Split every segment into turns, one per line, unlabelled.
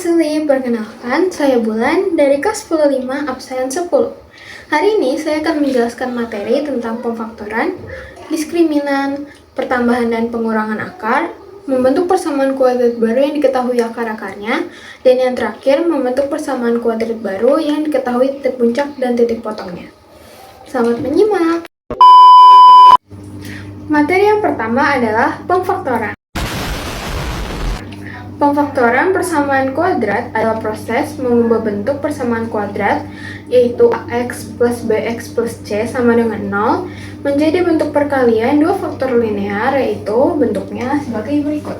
Suli, perkenalkan saya Bulan dari kelas 105 absen 10. Hari ini saya akan menjelaskan materi tentang pemfaktoran, diskriminan, pertambahan dan pengurangan akar, membentuk persamaan kuadrat baru yang diketahui akar-akarnya, dan yang terakhir membentuk persamaan kuadrat baru yang diketahui titik puncak dan titik potongnya. Selamat menyimak! Materi yang pertama adalah pemfaktoran. Pemfaktoran persamaan kuadrat adalah proses mengubah bentuk persamaan kuadrat, yaitu ax plus bx plus c sama dengan 0, menjadi bentuk perkalian dua faktor linear, yaitu bentuknya sebagai berikut.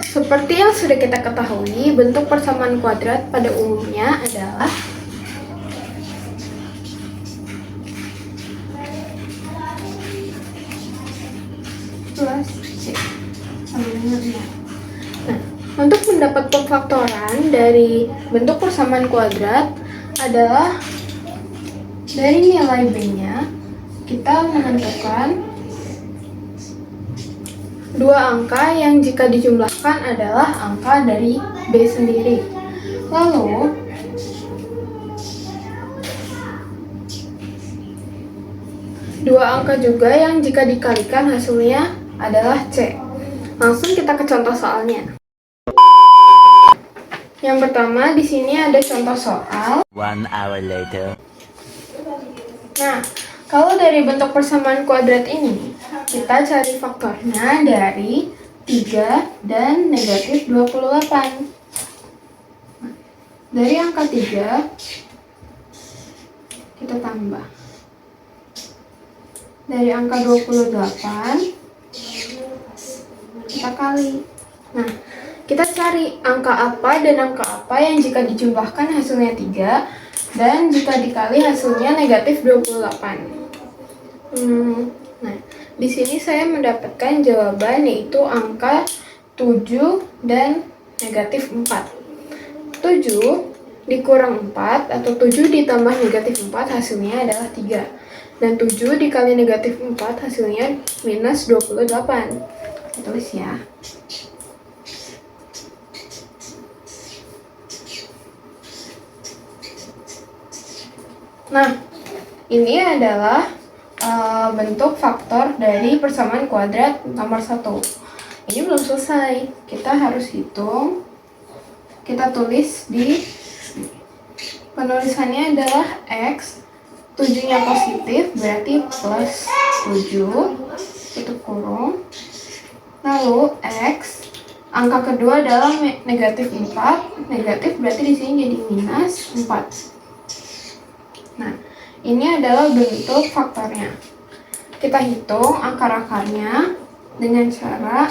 Seperti yang sudah kita ketahui, bentuk persamaan kuadrat pada umumnya adalah plus c. Nah, untuk mendapat pemfaktoran dari bentuk persamaan kuadrat adalah dari nilai b-nya kita menentukan dua angka yang jika dijumlahkan adalah angka dari b sendiri. Lalu dua angka juga yang jika dikalikan hasilnya adalah c. Langsung kita ke contoh soalnya. Yang pertama di sini ada contoh soal.
1 hour later.
Nah, kalau dari bentuk persamaan kuadrat ini, kita cari faktornya dari 3 dan negatif 28. Dari angka 3, kita tambah. Dari angka 28, kita kali. Nah, kita cari angka apa dan angka apa yang jika dijumlahkan hasilnya 3 dan jika dikali hasilnya negatif 28. Nah, di sini saya mendapatkan jawaban yaitu angka 7 dan negatif 4. 7 dikurang 4 atau 7 ditambah negatif 4 hasilnya adalah 3. Dan 7 dikali negatif 4 hasilnya minus 28. Kita tulis ya. Nah, ini adalah bentuk faktor dari persamaan kuadrat nomor 1. Ini belum selesai. Kita harus hitung. Kita tulis di penulisannya adalah x, 7-nya positif, berarti plus 7, tutup kurung. Lalu x, angka kedua adalah negatif 4, negatif berarti di sini jadi minus 4. Nah, ini adalah bentuk faktornya. Kita hitung akar-akarnya dengan cara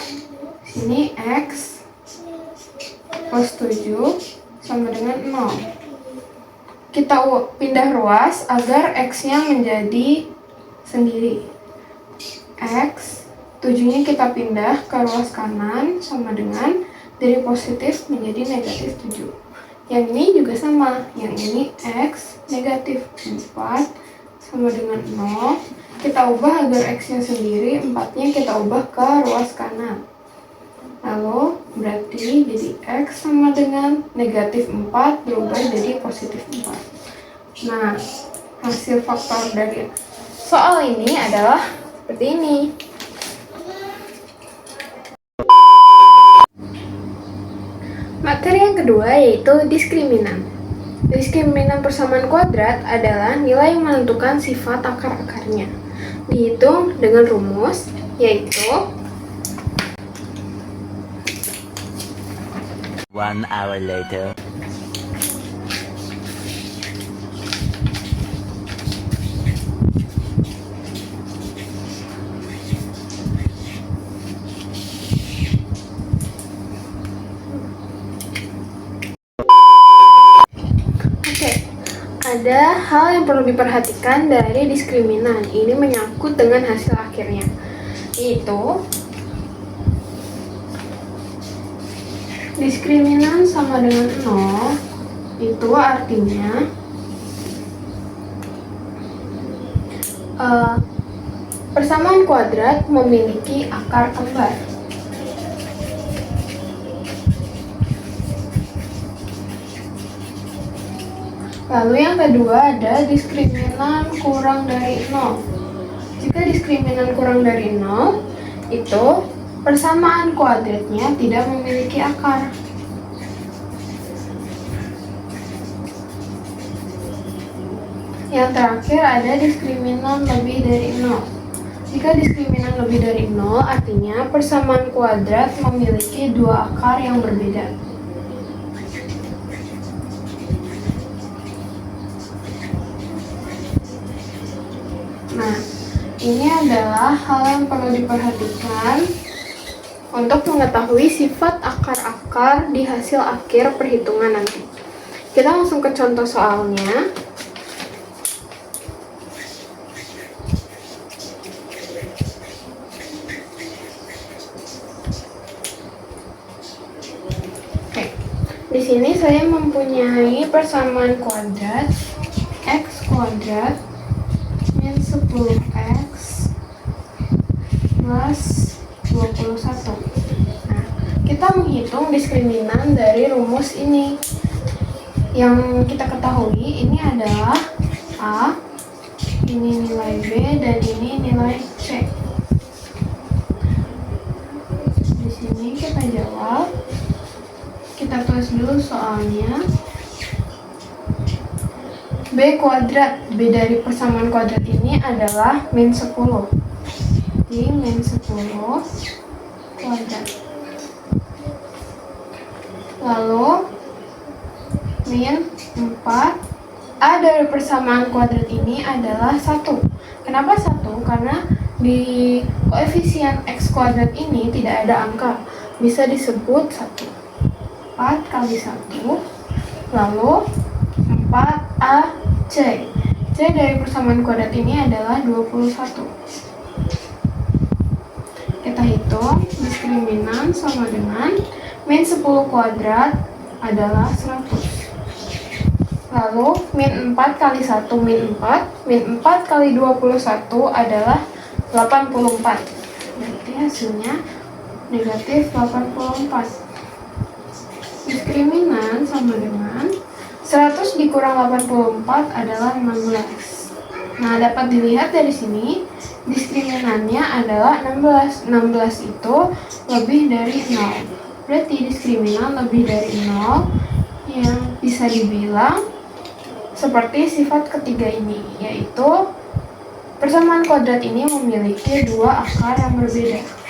sini x plus 7 sama dengan 0. Kita pindah ruas agar x-nya menjadi sendiri. X, 7-nya kita pindah ke ruas kanan sama dengan dari positif menjadi negatif 7. Yang ini juga sama, yang ini x negatif 4 sama dengan 0. Kita ubah agar x-nya sendiri, 4-nya kita ubah ke ruas kanan. Lalu berarti jadi x sama dengan negatif 4 berubah jadi positif 4. Nah, hasil faktor dari soal ini adalah seperti ini. Materi yang kedua yaitu diskriminan. Diskriminan persamaan kuadrat adalah nilai yang menentukan sifat akar-akarnya. Dihitung dengan rumus yaitu
1 hour later.
Ada hal yang perlu diperhatikan dari diskriminan. Ini menyangkut dengan hasil akhirnya, yaitu diskriminan sama dengan 0. Itu artinya persamaan kuadrat memiliki akar kembar. Lalu yang kedua ada diskriminan kurang dari 0. Jika diskriminan kurang dari 0, itu persamaan kuadratnya tidak memiliki akar. Yang terakhir ada diskriminan lebih dari 0. Jika diskriminan lebih dari 0, artinya persamaan kuadrat memiliki dua akar yang berbeda. Nah, ini adalah hal yang perlu diperhatikan untuk mengetahui sifat akar-akar di hasil akhir perhitungan nanti. Kita langsung ke contoh soalnya. Oke, di sini saya mempunyai persamaan kuadrat x kuadrat min 10x plus 21. Nah, kita menghitung diskriminan dari rumus ini. Yang kita ketahui ini adalah A, ini nilai B, dan ini nilai C. Di sini kita jawab. Kita tulis dulu soalnya. B kuadrat, B dari persamaan kuadrat ini adalah min 10. Jadi min 10 kuadrat. Lalu min 4. A dari persamaan kuadrat ini adalah 1. Kenapa 1? Karena di koefisien x kuadrat ini tidak ada angka. Bisa disebut 1. 4 kali 1. Lalu 4A C. C dari persamaan kuadrat ini adalah 21. Kita hitung diskriminan sama dengan min 10 kuadrat adalah 100. Lalu min 4 kali 1 min 4. Min 4 kali 21 adalah 84. Berarti hasilnya negatif 84. Diskriminan sama dengan 100 dikurang 84 adalah 16. Nah, dapat dilihat dari sini diskriminannya adalah 16. 16 itu lebih dari 0. Berarti diskriminan lebih dari 0 yang bisa dibilang seperti sifat ketiga ini, yaitu persamaan kuadrat ini memiliki dua akar yang berbeda.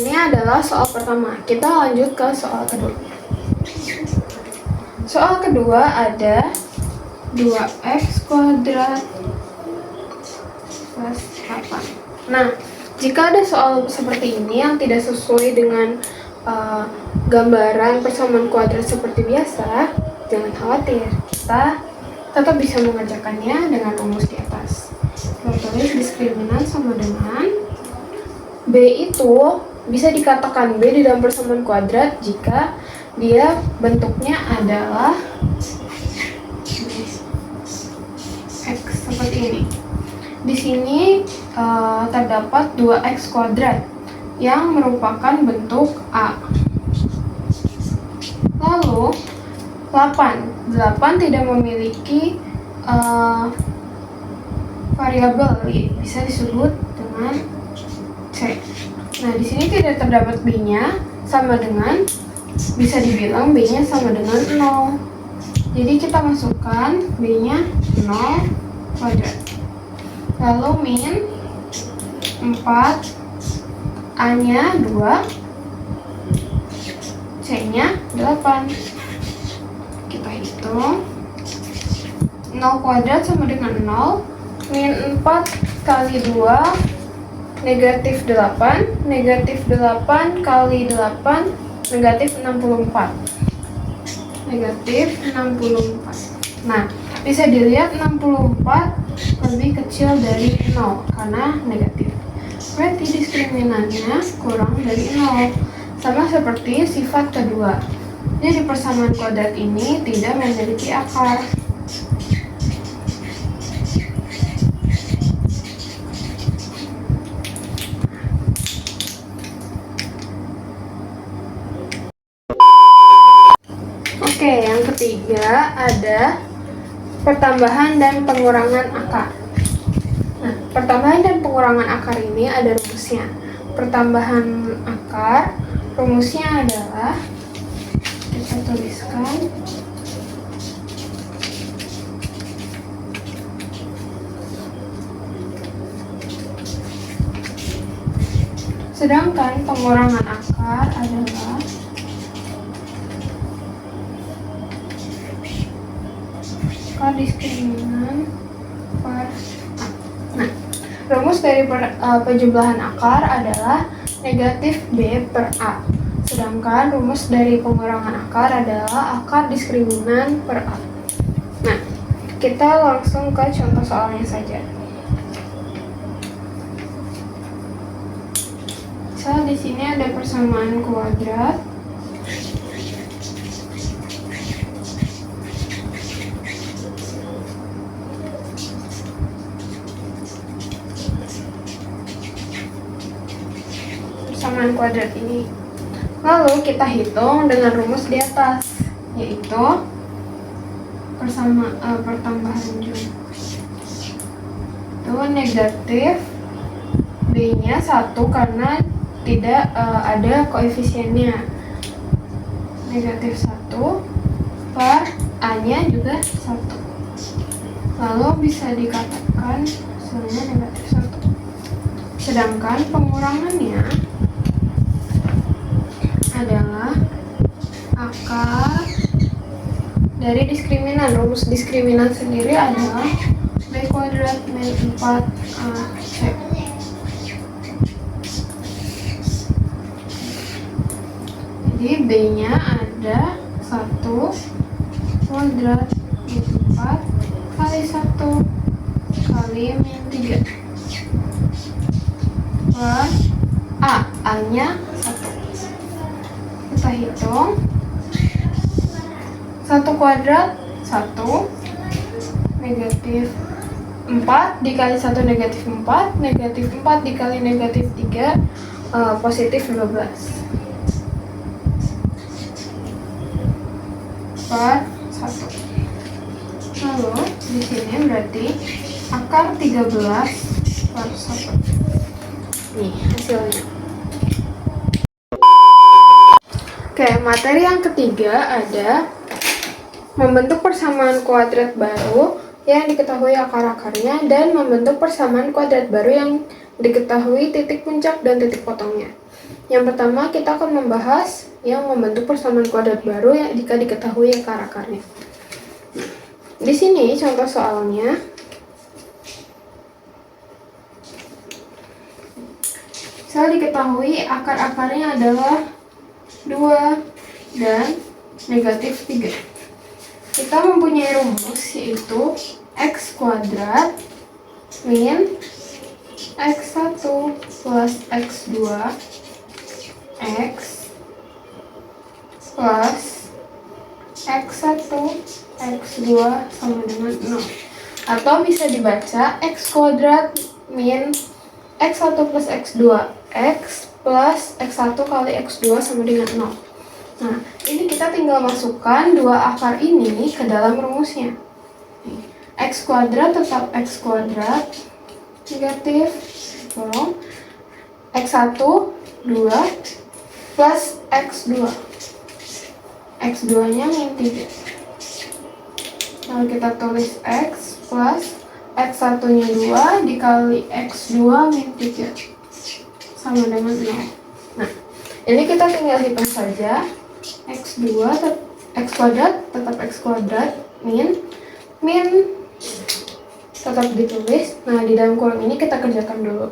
Ini adalah soal pertama. Kita lanjut ke soal kedua. Soal kedua ada 2x kuadrat plus 8. Nah, jika ada soal seperti ini yang tidak sesuai dengan gambaran persamaan kuadrat seperti biasa, jangan khawatir. Kita tetap bisa mengerjakannya dengan rumus di atas. Kita tulis diskriminan sama dengan B itu bisa dikatakan B di dalam persamaan kuadrat jika dia bentuknya adalah X seperti ini. Di sini terdapat 2x kuadrat yang merupakan bentuk A. Lalu 8 tidak memiliki variabel, bisa disebut dengan C. Nah, di sini tidak terdapat B-nya, sama dengan, bisa dibilang B-nya sama dengan 0. Jadi kita masukkan B-nya 0 kuadrat. Lalu min 4, A-nya 2, C-nya 8. Kita hitung. 0 kuadrat sama dengan 0. Min 4 kali 2 negatif 8, negatif 8 kali 8, negatif 64. Negatif 64. Nah, bisa dilihat 64 lebih kecil dari 0 karena negatif. Berarti diskriminannya kurang dari 0. Sama seperti sifat kedua. Jadi persamaan kuadrat ini tidak memiliki akar. ketiga ada pertambahan dan pengurangan akar. Nah, pertambahan dan pengurangan akar ini ada rumusnya. Pertambahan akar, rumusnya adalah, kita tuliskan, sedangkan pengurangan akar adalah akar diskriminan per A. Nah, rumus dari penjumlahan akar adalah negatif B per A. Sedangkan rumus dari pengurangan akar adalah akar diskriminan per A. Nah, kita langsung ke contoh soalnya saja. Misal di sini ada persamaan kuadrat. Persamaan kuadrat ini. Lalu kita hitung dengan rumus di atas, yaitu pertambahan jumlah. Itu negatif B-nya 1 karena tidak ada koefisiennya. Negatif 1 per A-nya juga 1. Lalu bisa dikatakan hasilnya negatif 1. Sedangkan pengurangannya adalah akar dari diskriminan. Rumus diskriminan sendiri adalah B kuadrat min 4AC. Jadi B-nya ada 1 kuadrat min 4 kali 1 kali min 3 plus A-nya 1. Kita hitung 1 kuadrat 1, negatif 4 dikali 1 negatif 4, negatif 4 dikali negatif 3, positif 12 per 1. Lalu di sini berarti akar 13 per 1. Nih hasilnya. Oke, materi yang ketiga ada membentuk persamaan kuadrat baru yang diketahui akar-akarnya dan membentuk persamaan kuadrat baru yang diketahui titik puncak dan titik potongnya. Yang pertama kita akan membahas yang membentuk persamaan kuadrat baru yang jika diketahui akar-akarnya. Di sini contoh soalnya. Misal diketahui akar-akarnya adalah 2 dan negatif 3. Kita mempunyai rumus yaitu X kuadrat min X1 plus X2 X plus X1 X2 sama dengan 0. Atau bisa dibaca X kuadrat min X1 plus X2 X plus X1 kali X2 sama dengan 0. Nah, ini kita tinggal masukkan dua akar ini ke dalam rumusnya. X kuadrat tetap X kuadrat, negatif, tolong, X1, 2, plus X2. X2-nya min 3. Lalu kita tulis X plus X1-nya 2 dikali X2 min 3 sama dengan 0. Nah, ini kita tinggal hitung saja. X2 X kuadrat tetap X kuadrat min tetap ditulis. Nah, di dalam kolom ini kita kerjakan dulu.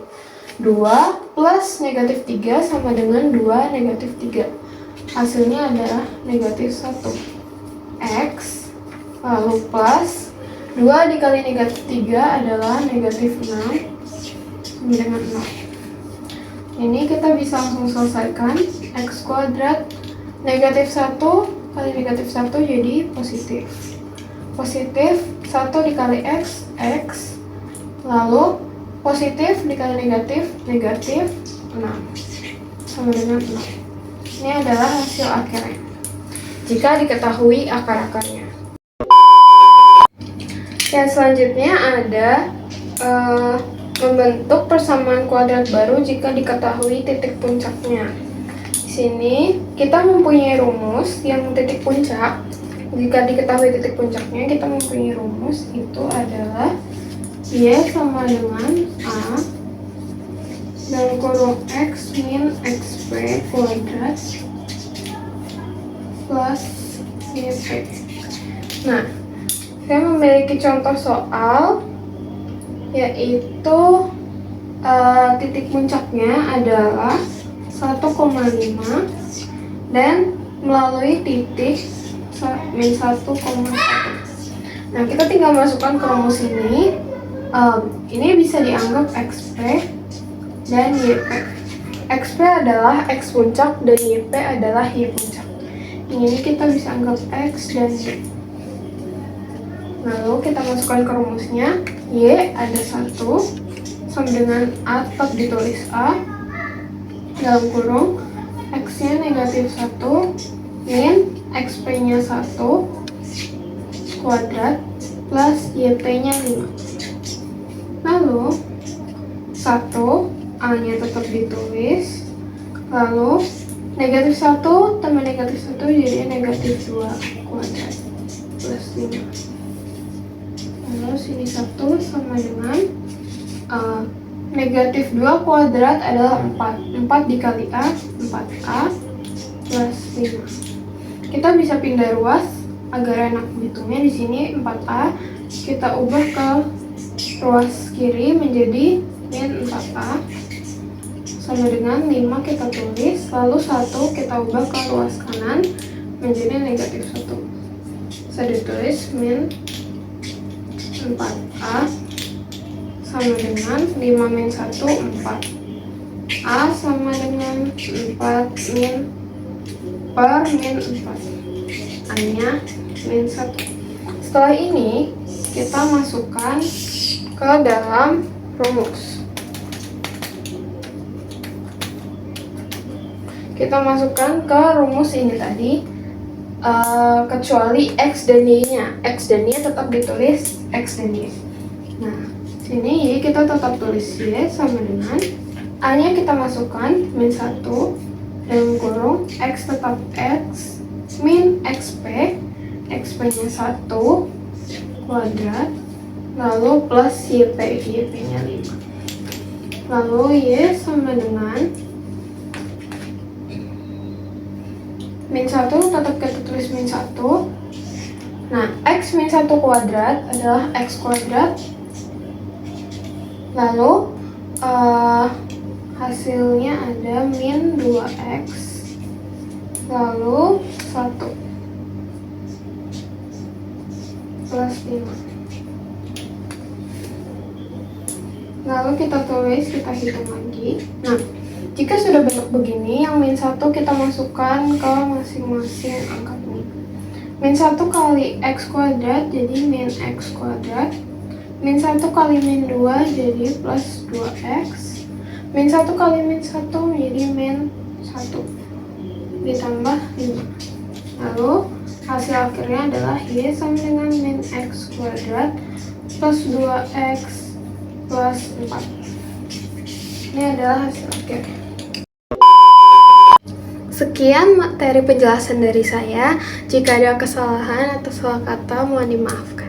2 plus negatif 3 sama dengan 2 negatif 3. Hasilnya adalah negatif 1. X lalu plus 2 dikali negatif 3 adalah negatif 6 sama dengan 0. Ini kita bisa langsung selesaikan. X kuadrat negatif 1 kali negatif 1 jadi positif. Positif 1 dikali X, X. Lalu positif dikali negatif, negatif 6 sama dengan 0. Ini adalah hasil akhirnya. jika diketahui akar-akarnya. Ya, selanjutnya ada membentuk persamaan kuadrat baru jika diketahui titik puncaknya. Di sini kita mempunyai rumus yang titik puncak. Jika diketahui titik puncaknya, kita mempunyai rumus itu adalah Y sama dengan A dalam kurung X min XP kuadrat plus YP. Nah, saya memiliki contoh soal yaitu titik puncaknya adalah 1,5 dan melalui titik min 1,1. Nah, kita tinggal masukkan ke rumus ini. Ini bisa dianggap XP dan YP. XP adalah X puncak dan YP adalah Y puncak. Ini kita bisa anggap X dan Y. Lalu kita masukkan ke rumusnya. Y ada 1 sama dengan A, tetap ditulis A dalam kurung X nya negatif 1 min XP nya 1 kuadrat plus YP nya 5. Lalu 1 A nya tetap ditulis, lalu negatif 1 tambah negatif 1 jadi negatif 2 kuadrat plus 5. Lalu sini 1 sama dengan negatif 2 kuadrat adalah 4. 4 dikali A, 4A plus 5. Kita bisa pindah ruas agar enak hitungnya. Di sini 4A kita ubah ke ruas kiri menjadi min 4A sama dengan 5 kita tulis, lalu 1 kita ubah ke ruas kanan menjadi negatif 1. Bisa ditulis min 4A sama dengan 5 min 1, 4. A sama dengan 4 min per min 4. A-nya min 1. Setelah ini, kita masukkan ke dalam rumus. Kita masukkan ke rumus ini tadi. Kecuali X dan Y-nya. X dan Y tetap ditulis X dan Y. Nah, sini Y kita tetap tulis Y sama dengan A-nya kita masukkan min 1 dalam kurung X tetap X min XP, XP-nya 1 kuadrat, lalu plus YP, YP-nya 5. Lalu Y sama dengan min 1 tetap kita tulis min 1. Nah, X min 1 kuadrat adalah X kuadrat. Lalu hasilnya ada min 2X lalu 1 plus 5. Lalu kita tulis, kita hitung lagi. Nah, jika sudah bentuk begini, yang min 1 kita masukkan ke masing-masing angka ini. Min 1 kali X kuadrat jadi min X kuadrat. Min 1 kali min 2 jadi plus 2X. Min 1 kali min 1 menjadi min 1. Ditambah 5. Lalu hasil akhirnya adalah Y sama dengan min X kuadrat plus 2X plus 4. Ini adalah hasil akhir. Sekian materi penjelasan dari saya. Jika ada kesalahan atau salah kata, mohon dimaafkan.